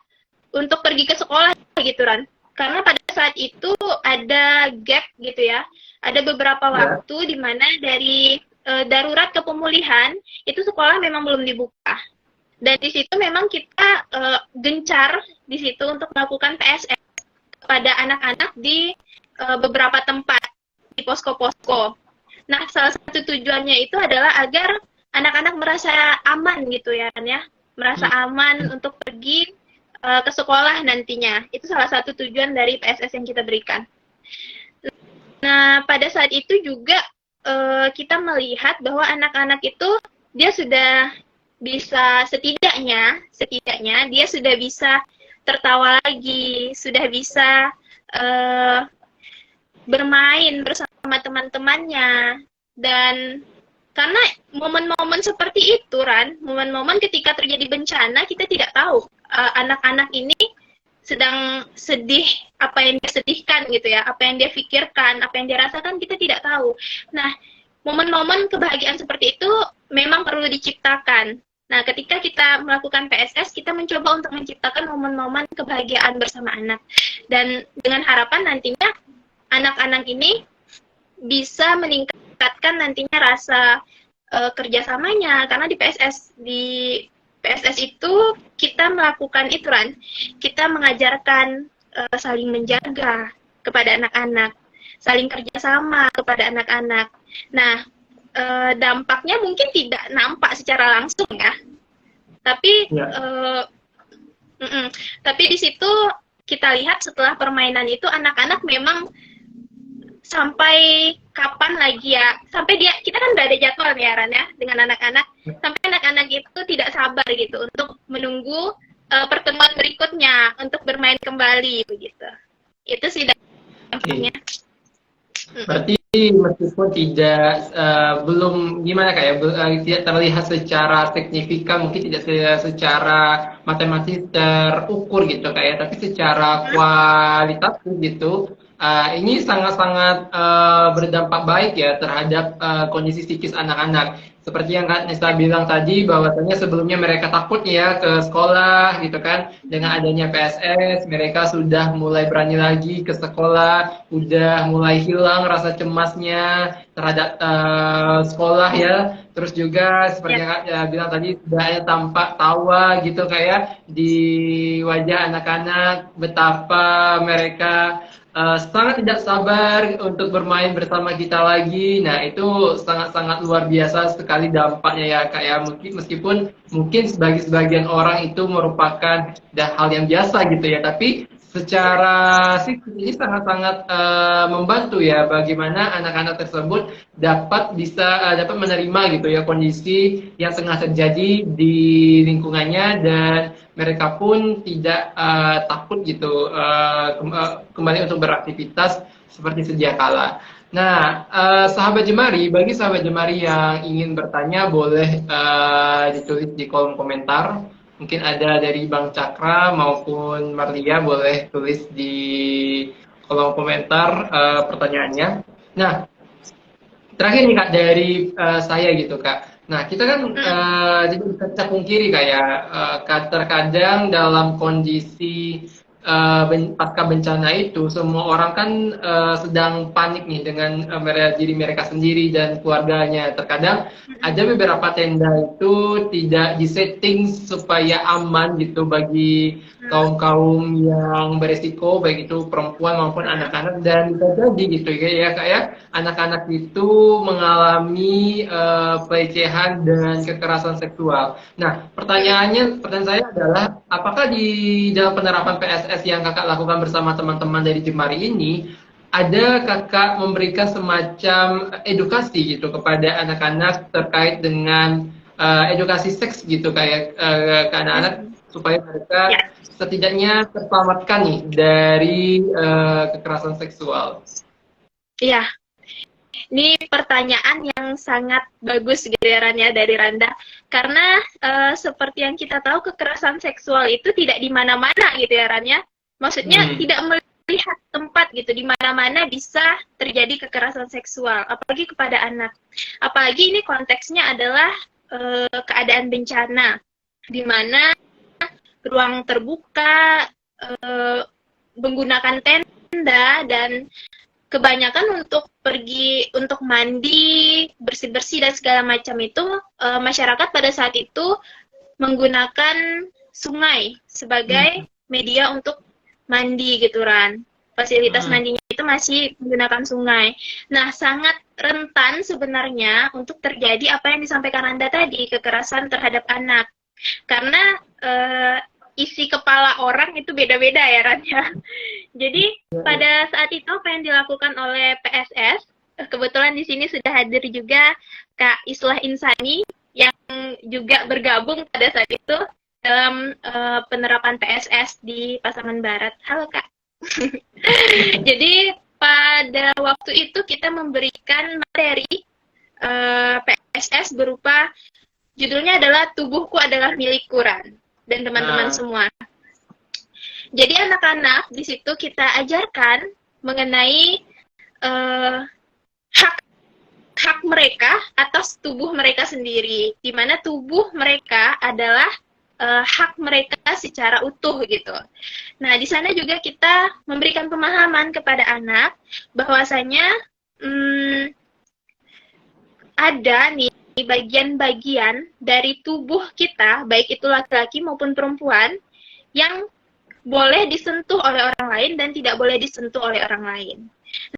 untuk pergi ke sekolah gitu Ran. Karena pada saat itu ada gap gitu ya, ada beberapa waktu di mana dari darurat ke pemulihan itu sekolah memang belum dibuka. Dan di situ memang kita gencar di situ untuk melakukan PSS kepada anak-anak di beberapa tempat di posko-posko. Nah, salah satu tujuannya itu adalah agar anak-anak merasa aman gitu ya, merasa aman untuk pergi ke sekolah nantinya. Itu salah satu tujuan dari PSS yang kita berikan. Nah, pada saat itu juga kita melihat bahwa anak-anak itu dia sudah bisa setidaknya dia sudah bisa tertawa lagi, sudah bisa bermain bersama teman-temannya. Dan karena momen-momen seperti itu Ran, momen-momen ketika terjadi bencana kita tidak tahu anak-anak ini sedang sedih, apa yang dia sedihkan gitu ya, apa yang dia pikirkan, apa yang dia rasakan kita tidak tahu. Nah, momen-momen kebahagiaan seperti itu memang perlu diciptakan. Nah, ketika kita melakukan PSS, kita mencoba untuk menciptakan momen-momen kebahagiaan bersama anak. Dan dengan harapan nantinya anak-anak ini bisa meningkatkan nantinya rasa kerjasamanya. Karena di PSS itu kita melakukan itu Ran, kita mengajarkan saling menjaga kepada anak-anak, saling kerjasama kepada anak-anak. Nah, dampaknya mungkin tidak nampak secara langsung ya, tapi tapi di situ kita lihat setelah permainan itu anak-anak memang sampai kapan lagi ya, sampai kita kan udah ada jadwal ya Ran ya dengan anak-anak, sampai anak-anak itu tidak sabar gitu untuk menunggu pertemuan berikutnya untuk bermain kembali begitu. Itu sih dampaknya. Mm-mm. Berarti meskipun tidak belum gimana kayak tidak terlihat secara signifikan, mungkin tidak secara matematis terukur gitu kayak, tapi secara Mm-mm. kualitatif gitu, ini sangat-sangat berdampak baik ya terhadap kondisi psikis anak-anak. Seperti yang Kak Nisa Ya. bilang tadi, bahwasanya sebelumnya mereka takut ya ke sekolah gitu kan. Dengan adanya PSS, mereka sudah mulai berani lagi ke sekolah, udah mulai hilang rasa cemasnya terhadap sekolah ya. Terus juga seperti Ya. yang Kak bilang tadi, sudah ada tampak tawa gitu kayak di wajah anak-anak, betapa mereka sangat tidak sabar untuk bermain bersama kita lagi. Nah, itu sangat-sangat luar biasa sekali dampaknya ya, kayak meskipun mungkin bagi sebagian orang itu merupakan hal yang biasa gitu ya, tapi secara psikis ini sangat-sangat membantu ya bagaimana anak-anak tersebut dapat menerima gitu ya kondisi yang tengah terjadi di lingkungannya, dan mereka pun tidak takut gitu kembali untuk beraktivitas seperti sedia kala. Nah, sahabat Jemari, bagi sahabat Jemari yang ingin bertanya boleh ditulis di kolom komentar. Mungkin ada dari Bang Cakra maupun Marlia, boleh tulis di kolom komentar pertanyaannya. Nah, terakhir nih Kak dari saya gitu Kak. Nah, kita kan Mm. tidak bisa kita pungkiri kayak terkadang dalam kondisi pasca bencana itu semua orang kan sedang panik nih dengan diri mereka sendiri dan keluarganya. Terkadang Mm-mm. ada beberapa tenda itu tidak disetting supaya aman gitu bagi kaum-kaum yang beresiko, baik itu perempuan maupun Mm-mm. anak-anak, dan bisa jadi gitu ya kayak anak-anak itu mengalami pelecehan dan kekerasan seksual. Nah, Mm-mm. pertanyaan saya adalah, apakah di dalam penerapan PSS yang kakak lakukan bersama teman-teman dari Jemari ini, ada kakak memberikan semacam edukasi gitu kepada anak-anak terkait dengan edukasi seks gitu kayak ke anak-anak Mm-mm. supaya Ya. mereka setidaknya terselamatkan nih dari kekerasan seksual. Iya, ini pertanyaan yang sangat bagus gitu ya Ran, ya, dari Randa. Karena seperti yang kita tahu kekerasan seksual itu tidak di mana-mana gitu ya Ran, ya. Maksudnya Hmm. tidak melihat tempat gitu, di mana-mana bisa terjadi kekerasan seksual, apalagi kepada anak. Apalagi ini konteksnya adalah keadaan bencana, di mana ruang terbuka, menggunakan tenda, dan kebanyakan untuk pergi untuk mandi, bersih-bersih dan segala macam itu masyarakat pada saat itu menggunakan sungai sebagai Hmm. media untuk mandi gitu Ran. Fasilitas Hmm. mandinya itu masih menggunakan sungai. Nah, sangat rentan sebenarnya untuk terjadi apa yang disampaikan Anda tadi, kekerasan terhadap anak. Karena isi kepala orang itu beda-beda ya Ran, ya. Jadi pada saat itu apa yang dilakukan oleh PSS, kebetulan di sini sudah hadir juga Kak Islah Insani yang juga bergabung pada saat itu dalam penerapan PSS di Pasaman Barat. Halo Kak. Jadi pada waktu itu kita memberikan materi PSS berupa judulnya adalah Tubuhku Adalah Milikku Ran dan teman-teman Nah, semua. Jadi anak-anak di situ kita ajarkan mengenai hak hak mereka atas tubuh mereka sendiri, di mana tubuh mereka adalah hak mereka secara utuh gitu. Nah, di sana juga kita memberikan pemahaman kepada anak bahwasanya ada nih bagian-bagian dari tubuh kita, baik itu laki-laki maupun perempuan, yang boleh disentuh oleh orang lain dan tidak boleh disentuh oleh orang lain.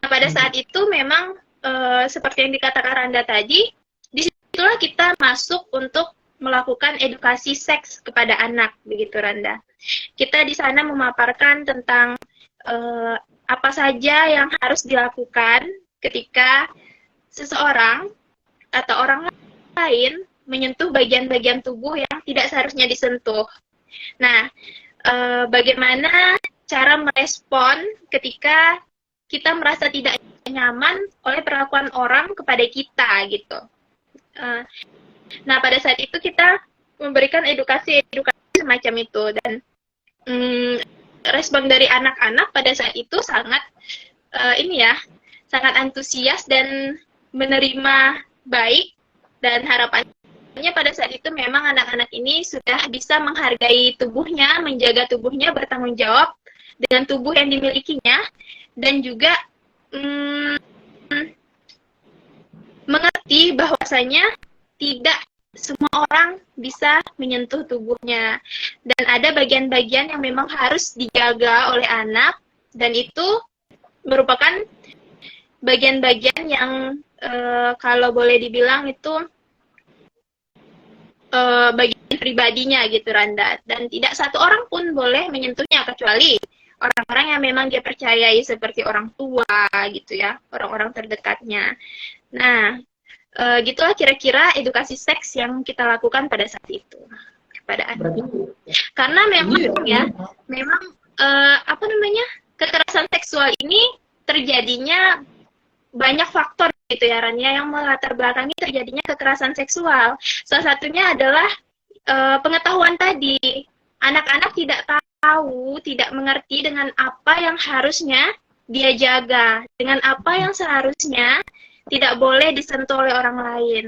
Nah, pada saat itu memang seperti yang dikatakan Randa tadi, disitulah kita masuk untuk melakukan edukasi seks kepada anak, begitu Randa. Kita di sana memaparkan tentang apa saja yang harus dilakukan ketika seseorang atau orang lain menyentuh bagian-bagian tubuh yang tidak seharusnya disentuh. Nah, bagaimana cara merespon ketika kita merasa tidak nyaman oleh perlakuan orang kepada kita gitu. Nah, pada saat itu kita memberikan edukasi semacam itu, dan respon dari anak-anak pada saat itu sangat sangat antusias dan menerima baik, dan harapannya pada saat itu memang anak-anak ini sudah bisa menghargai tubuhnya, menjaga tubuhnya, bertanggung jawab dengan tubuh yang dimilikinya, dan juga mengerti bahwasanya tidak semua orang bisa menyentuh tubuhnya, dan ada bagian-bagian yang memang harus dijaga oleh anak, dan itu merupakan bagian-bagian yang kalau boleh dibilang itu bagian pribadinya gitu, Randa, dan tidak satu orang pun boleh menyentuhnya kecuali orang-orang yang memang dia percayai, seperti orang tua gitu ya, orang-orang terdekatnya. Nah, gitulah kira-kira edukasi seks yang kita lakukan pada saat itu kepada anak. Karena memang kekerasan seksual ini terjadinya banyak faktor gitu ya, Rania, yang melatar belakangi terjadinya kekerasan seksual. Salah satunya adalah pengetahuan tadi. Anak-anak tidak tahu, tidak mengerti dengan apa yang harusnya dia jaga, dengan apa yang seharusnya tidak boleh disentuh oleh orang lain.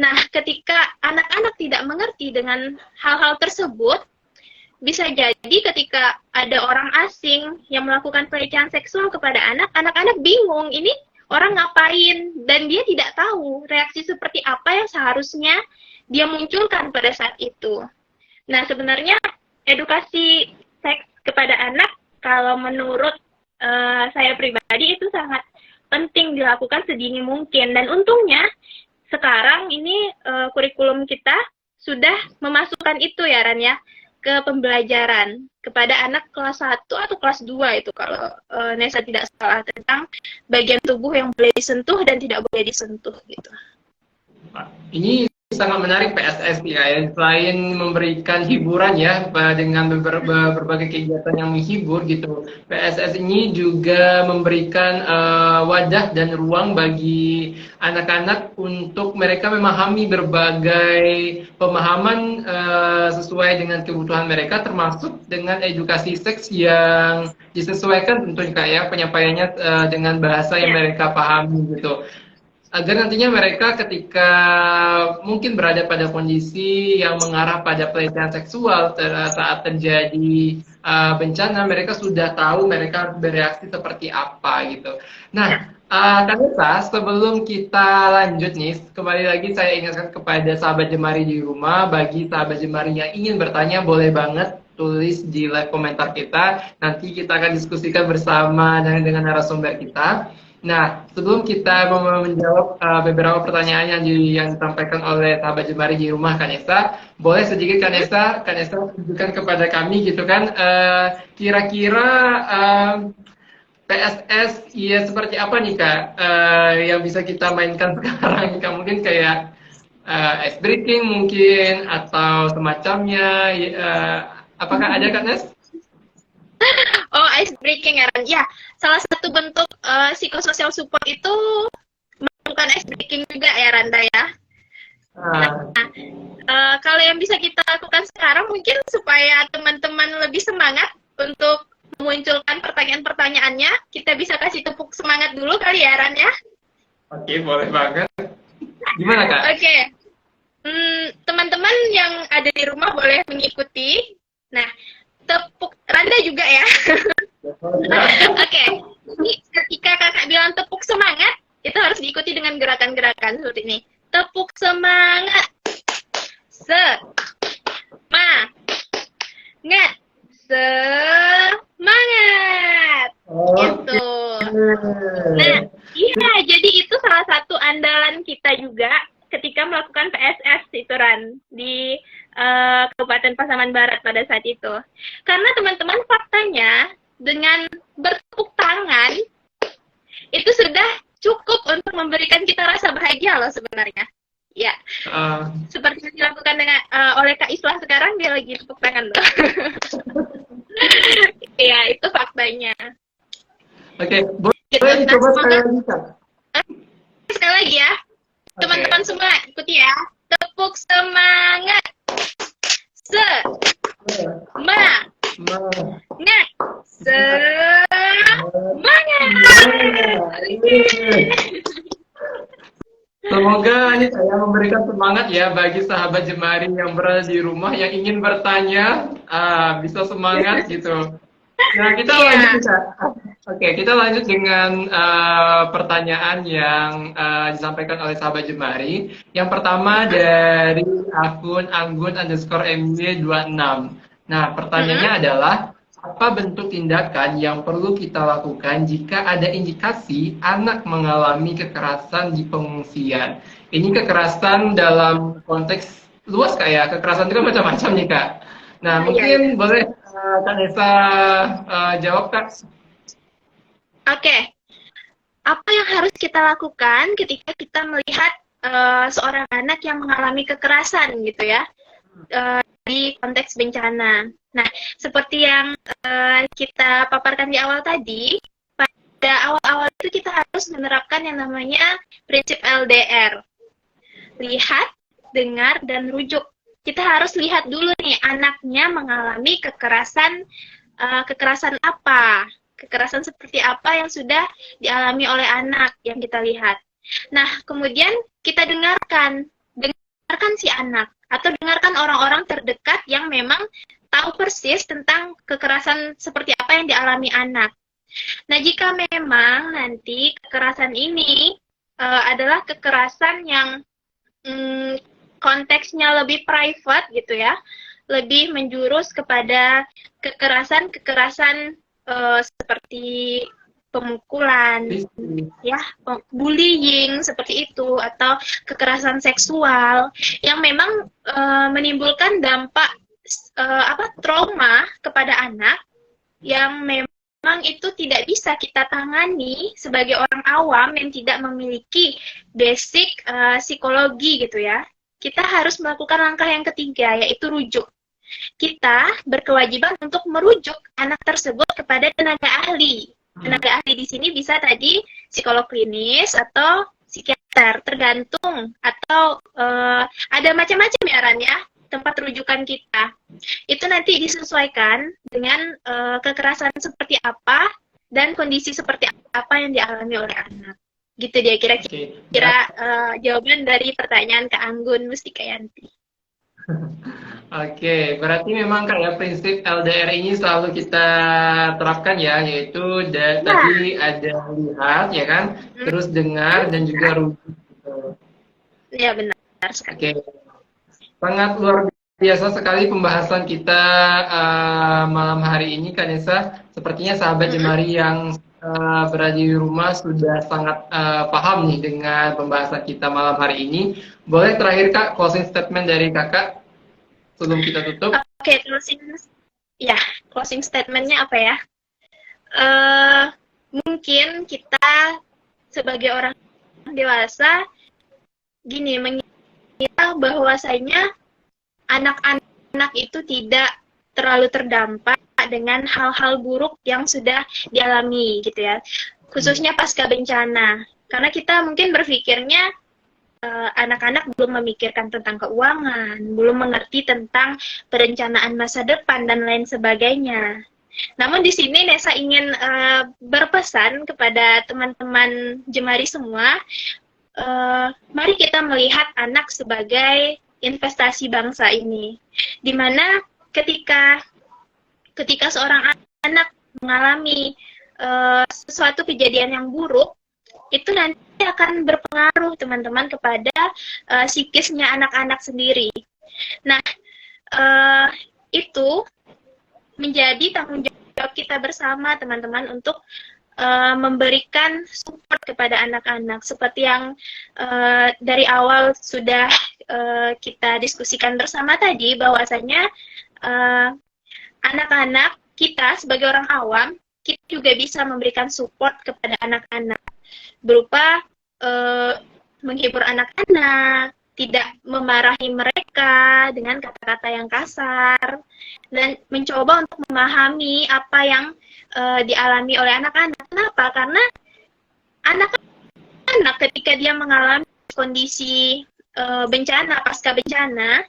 Nah, ketika anak-anak tidak mengerti dengan hal-hal tersebut, bisa jadi ketika ada orang asing yang melakukan pelecehan seksual kepada anak, anak-anak bingung, ini orang ngapain, dan dia tidak tahu reaksi seperti apa yang seharusnya dia munculkan pada saat itu. Nah, sebenarnya edukasi seks kepada anak, kalau menurut saya pribadi, itu sangat penting dilakukan sedini mungkin. Dan untungnya sekarang ini kurikulum kita sudah memasukkan itu ya, Ran ya, ke pembelajaran kepada anak kelas 1 atau kelas 2 itu kalau Nesa tidak salah, tentang bagian tubuh yang boleh disentuh dan tidak boleh disentuh gitu. Ini sangat menarik PSS ya, selain memberikan hiburan ya dengan berbagai kegiatan yang menghibur gitu, PSS ini juga memberikan wadah dan ruang bagi anak-anak untuk mereka memahami berbagai pemahaman sesuai dengan kebutuhan mereka, termasuk dengan edukasi seks yang disesuaikan tentunya kayak penyampaiannya dengan bahasa yang mereka pahami gitu, agar nantinya mereka ketika mungkin berada pada kondisi yang mengarah pada pelecehan seksual saat terjadi bencana, mereka sudah tahu mereka bereaksi seperti apa gitu. Nah, Kanesa, sebelum kita lanjut nih, kembali lagi saya ingatkan kepada sahabat Jemari di rumah, bagi sahabat Jemari yang ingin bertanya, boleh banget tulis di live komentar kita, nanti kita akan diskusikan bersama dengan narasumber kita. Nah, sebelum kita menjawab beberapa pertanyaan yang disampaikan oleh sahabat Jemari di rumah, Kanesa, boleh sedikit Kanesa tunjukkan kepada kami gitu kan, kira-kira PSS ya seperti apa nih Kak, yang bisa kita mainkan sekarang, Kak? Mungkin kayak ice breaking mungkin atau semacamnya, apakah ada Kak Nes? Oh, ice breaking ya, Ran. Ya, salah satu bentuk psikososial support itu melakukan ice breaking juga ya, Randa ya. Nah, kalau yang bisa kita lakukan sekarang mungkin supaya teman-teman lebih semangat untuk memunculkan pertanyaan-pertanyaannya, kita bisa kasih tepuk semangat dulu kali ya, Ran ya. Oke, boleh banget. Gimana Kak? Oke. Teman-teman yang ada di rumah boleh mengikuti. Nah, tepuk Randa juga ya. Oke. Jadi ketika Kakak bilang tepuk semangat, itu harus diikuti dengan gerakan-gerakan seperti ini. Tepuk semangat. Semangat. Semangat. Gitu. Nah, iya, jadi itu salah satu andalan kita juga ketika melakukan PSS itu, Ran, di Kabupaten Pasaman Barat pada saat itu. Karena teman-teman, faktanya dengan bertepuk tangan itu sudah cukup untuk memberikan kita rasa bahagia loh sebenarnya. Ya, seperti yang dilakukan oleh Kak Islah sekarang, dia lagi tepuk tangan loh. Ya, itu faktanya. Oke, gitu. boleh Nah, dicoba sekali semoga lagi, Kak? sekali lagi ya, teman-teman Oke. semua ikuti ya. Tepuk semangat. Semangat. Ma- Semangat. Semoga ini saya memberikan semangat ya bagi sahabat Jemari yang berada di rumah yang ingin bertanya, bisa semangat gitu. Nah, kita lanjut Iya. nih, Kak. Oke, kita lanjut dengan pertanyaan yang disampaikan oleh sahabat Jemari. Yang pertama dari akun anggun_my26. Nah, pertanyaannya Mm-mm. adalah, apa bentuk tindakan yang perlu kita lakukan jika ada indikasi anak mengalami kekerasan di pengungsian? Ini kekerasan dalam konteks luas, Kak ya. Kekerasan itu kan macam-macam nih, Kak. Nah, Ah, iya, iya. mungkin boleh Kak Nesa jawab, Kak. Oke, apa yang harus kita lakukan ketika kita melihat seorang anak yang mengalami kekerasan gitu ya, di konteks bencana. Nah, seperti yang kita paparkan di awal tadi, pada awal-awal itu kita harus menerapkan yang namanya prinsip LDR. Lihat, dengar, dan rujuk. Kita harus lihat dulu nih, anaknya mengalami kekerasan apa, kekerasan seperti apa yang sudah dialami oleh anak yang kita lihat. Nah, kemudian kita dengarkan si anak, atau dengarkan orang-orang terdekat yang memang tahu persis tentang kekerasan seperti apa yang dialami anak. Nah, jika memang nanti kekerasan ini adalah kekerasan yang konteksnya lebih private gitu ya, lebih menjurus kepada kekerasan-kekerasan seperti pemukulan, ya, bullying seperti itu, atau kekerasan seksual yang memang menimbulkan dampak trauma kepada anak yang memang itu tidak bisa kita tangani sebagai orang awam yang tidak memiliki basic psikologi gitu ya. Kita harus melakukan langkah yang ketiga, yaitu rujuk. Kita berkewajiban untuk merujuk anak tersebut kepada tenaga ahli. Tenaga ahli di sini bisa tadi psikolog klinis atau psikiater, tergantung, atau ada macam-macam ya Ran ya, tempat rujukan kita. Itu nanti disesuaikan dengan kekerasan seperti apa dan kondisi seperti apa yang dialami oleh anak. Gitu dia kira-kira jawaban dari pertanyaan Kak Anggun Mustikayanti. Oke, berarti memang kayak prinsip LDR ini selalu kita terapkan ya, yaitu tadi ada lihat ya kan, terus dengar dan juga rujuk. Iya benar sekali. Oke, sangat luar biasa sekali pembahasan kita malam hari ini, Kak Nesa. Sepertinya sahabat Jemari yang berada di rumah sudah sangat paham nih dengan pembahasan kita malam hari ini. Boleh terakhir Kak, closing statement dari Kakak sebelum kita tutup? Oke, closing statementnya apa ya? Mungkin kita sebagai orang dewasa gini, mengira bahwasanya anak-anak itu tidak terlalu terdampak dengan hal-hal buruk yang sudah dialami gitu ya, khususnya pasca bencana, karena kita mungkin berpikirnya anak-anak belum memikirkan tentang keuangan, belum mengerti tentang perencanaan masa depan dan lain sebagainya. Namun di sini Nesa ingin berpesan kepada teman-teman Jemari semua, mari kita melihat anak sebagai investasi bangsa ini, dimana ketika seorang anak mengalami sesuatu kejadian yang buruk, itu nanti akan berpengaruh teman-teman kepada psikisnya anak-anak sendiri. Nah, itu menjadi tanggung jawab kita bersama teman-teman untuk memberikan support kepada anak-anak, seperti yang dari awal sudah kita diskusikan bersama tadi, bahwasanya anak-anak kita sebagai orang awam, kita juga bisa memberikan support kepada anak-anak berupa menghibur anak-anak, tidak memarahi mereka dengan kata-kata yang kasar, dan mencoba untuk memahami apa yang dialami oleh anak-anak. Kenapa? Karena anak-anak ketika dia mengalami kondisi bencana, pasca bencana,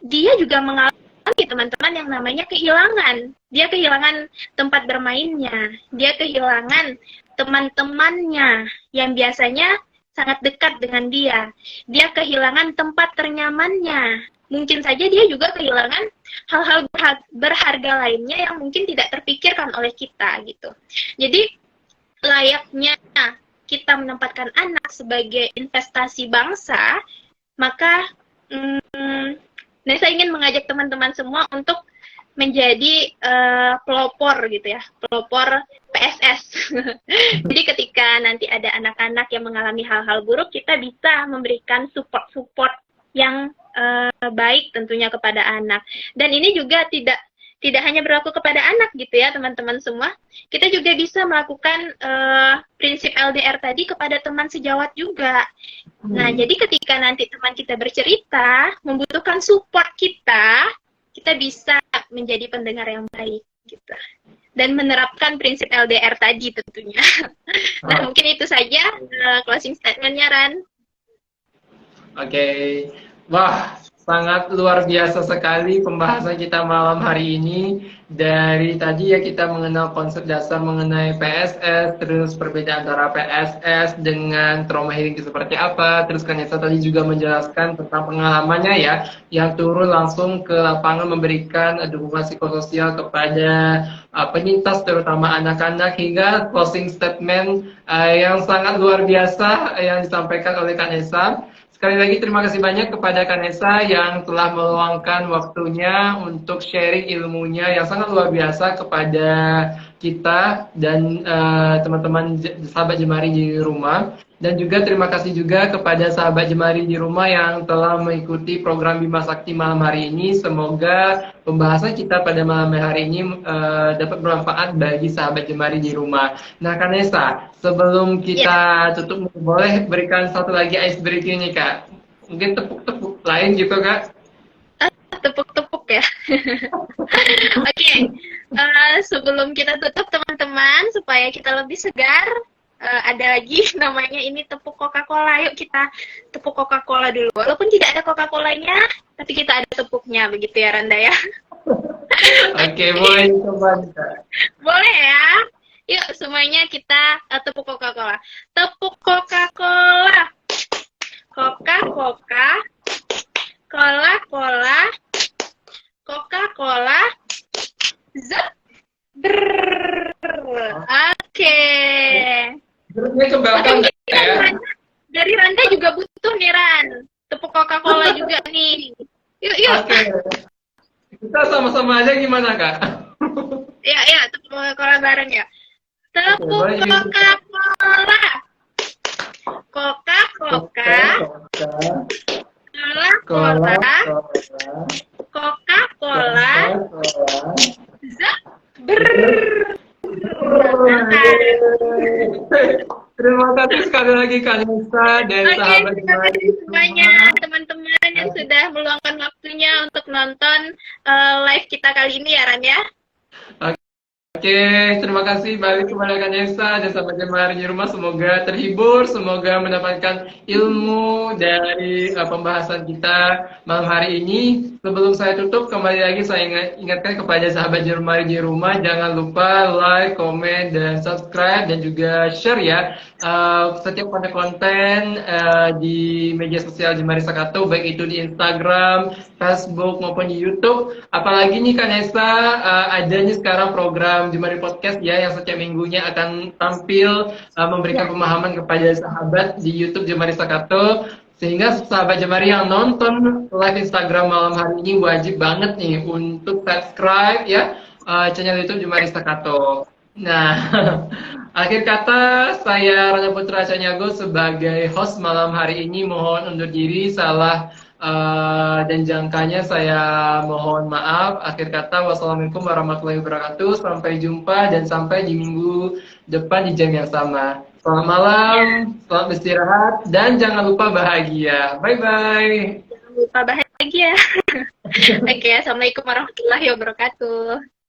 dia juga mengalami teman-teman yang namanya kehilangan. Dia kehilangan tempat bermainnya, dia kehilangan teman-temannya yang biasanya sangat dekat dengan dia. Dia kehilangan tempat ternyamannya. Mungkin saja dia juga kehilangan hal-hal berharga lainnya yang mungkin tidak terpikirkan oleh kita gitu. Jadi layaknya kita menempatkan anak sebagai investasi bangsa, maka saya ingin mengajak teman-teman semua untuk menjadi pelopor gitu ya, pelopor PSS. Jadi ketika nanti ada anak-anak yang mengalami hal-hal buruk, kita bisa memberikan support yang baik tentunya kepada anak. Dan ini juga tidak hanya berlaku kepada anak gitu ya teman-teman semua. Kita juga bisa melakukan prinsip LDR tadi kepada teman sejawat juga. Nah, jadi ketika nanti teman kita bercerita, membutuhkan support kita bisa menjadi pendengar yang baik gitu. Dan menerapkan prinsip LDR tadi tentunya. Nah, mungkin itu saja closing statement-nya, Ran. Oke. Wah, sangat luar biasa sekali pembahasan kita malam hari ini. Dari tadi ya kita mengenal konsep dasar mengenai PSS, terus perbedaan antara PSS dengan trauma healing itu seperti apa. Terus Kanesa tadi juga menjelaskan tentang pengalamannya ya, yang turun langsung ke lapangan memberikan dukungan psikososial kepada penyintas terutama anak-anak, hingga closing statement yang sangat luar biasa yang disampaikan oleh Kanesa. Sekali lagi terima kasih banyak kepada Kanesa yang telah meluangkan waktunya untuk sharing ilmunya yang sangat luar biasa kepada kita dan teman-teman sahabat Jemari di rumah. Dan juga terima kasih juga kepada sahabat Jemari di rumah yang telah mengikuti program Bima Sakti malam hari ini. Semoga pembahasan kita pada malam hari ini dapat bermanfaat bagi sahabat Jemari di rumah. Nah, Kanesa, sebelum kita tutup, boleh berikan satu lagi ice breaking nih, Kak? Mungkin tepuk-tepuk lain gitu, Kak? Tepuk-tepuk ya. Oke. Sebelum kita tutup teman-teman, supaya kita lebih segar, ada lagi namanya ini tepuk Coca-Cola. Yuk kita tepuk Coca-Cola dulu. Walaupun tidak ada Coca-Colanya, tapi kita ada tepuknya, begitu ya Randa ya. Oke, boleh coba. Boleh ya. Yuk semuanya kita tepuk Coca-Cola. Tepuk Coca-Cola. Coca-Cola. Cola-Cola. Coca-Cola. Zep. Oke. Ini ke belakang ya. Dari Randa juga butuh nih Ran. Tepuk Coca-Cola juga nih. Yuk. Oke. Kita sama-sama aja gimana, Kak? Ya, tepuk Coca-Cola bareng ya. Tepuk Coca-Cola. Coca-Cola. Coca-Cola. Coca-Cola. Terima kasih sekali lagi Kanesa dan sahabat terima kasih semuanya teman-teman yang sudah meluangkan waktunya untuk nonton live kita kali ini ya Ran ya. Oke, terima kasih balik kepada Kanesa dan sahabat Jemari di rumah. Semoga terhibur, semoga mendapatkan ilmu dari pembahasan kita malam hari ini. Sebelum saya tutup, kembali lagi saya ingatkan kepada sahabat Jemari di rumah, jangan lupa like, komen, dan subscribe, dan juga share ya setiap konten-konten di media sosial Jemari Sakato, baik itu di Instagram, Facebook, maupun di YouTube. Apalagi nih Kanesa, adanya sekarang program Jemari Podcast ya, yang setiap minggunya akan tampil memberikan pemahaman kepada sahabat di YouTube Jemari Sakato. Sehingga sahabat Jemari yang nonton live Instagram malam hari ini wajib banget nih untuk subscribe ya channel YouTube Jemari Sakato. Nah, akhir kata saya Rana Putra Canyago sebagai host malam hari ini mohon undur diri, salah dan jangkanya saya mohon maaf. Akhir kata wassalamualaikum warahmatullahi wabarakatuh. Sampai jumpa dan sampai di minggu depan di jam yang sama. Selamat malam, selamat istirahat, dan jangan lupa bahagia. Bye-bye. Jangan lupa bahagia. Oke, assalamualaikum warahmatullahi wabarakatuh.